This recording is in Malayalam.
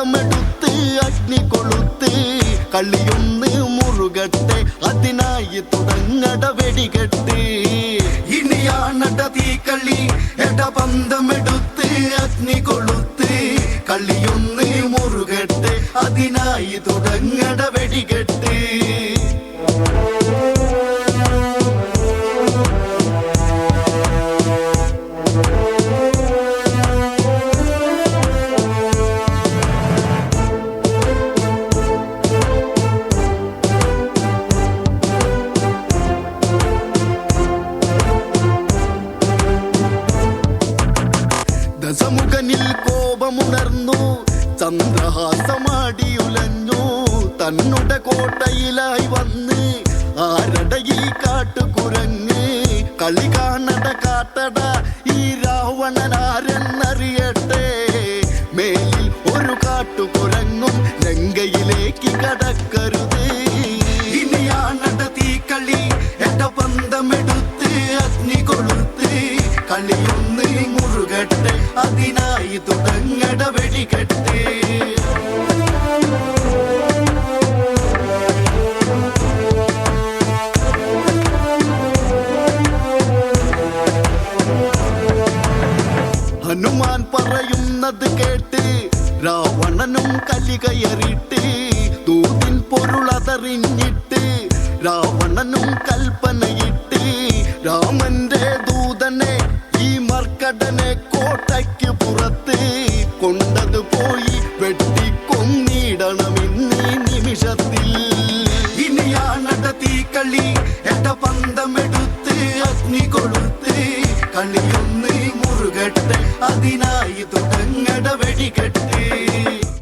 പന്തമെടുത്ത് അഗ്നി കൊളുത്ത് കളിയൊന്ന് മുറുകട്ടെ അതിനായി തുടങ്ങട വെടികെട്ട് ഇനിയാണട തീക്കളി എട പന്തമെടുത്ത് അഗ്നി കൊളുത്ത് കളിയൊന്ന് മുറുകട്ടെ അതിനായി തുടങ്ങട വെടികെട്ട് ദശമുഖനിൽ കോപമുണർന്നു ചന്ദ്രഹാസമാടിയുലഞ്ഞു തന്നുടെ കോട്ടയിലായി വന്ന് ആരട ഈ കാട്ടുകുരങ്ങ് കളി കാണട കാട്ടട ഈ രാവണനാരെന്നറിയട്ടെ മേലിൽ ഒരു കാട്ടുകുരങ്ങും ലങ്കയിലേക്ക് കടക്കരുത് ഇനിയാണട തീക്കളി എട പന്തമെടുത്ത് അഗ്നി കൊളുത്ത് കളിയൊന്ന് മുറുകട്ടെ അതിനായി തുടങ്ങട വെടികെട്ട് ഹനുമാൻ പറയുന്നത് കേട്ട് രാവണനും കലി കയറിയിട്ട് ദൂതിൻ പൊരുളതറിഞ്ഞിട്ട് രാവണനും കൽപ്പനയിട്ട് രാമന്റെ ദൂതനെ ഈ മർക്കടനെ കോട്ടയ്ക്ക് പുറത്ത് കൊണ്ടത് പോയി വെട്ടിക്കൊന്നിടണമെന്നീ നിമിഷത്തിൽ ഇനിയാണട തീക്കളി എട പന്തമെടുത്ത് അഗ്നി കൊളുത്ത് കളിയൊന്ന് മുറുകട്ടെ അതിനാ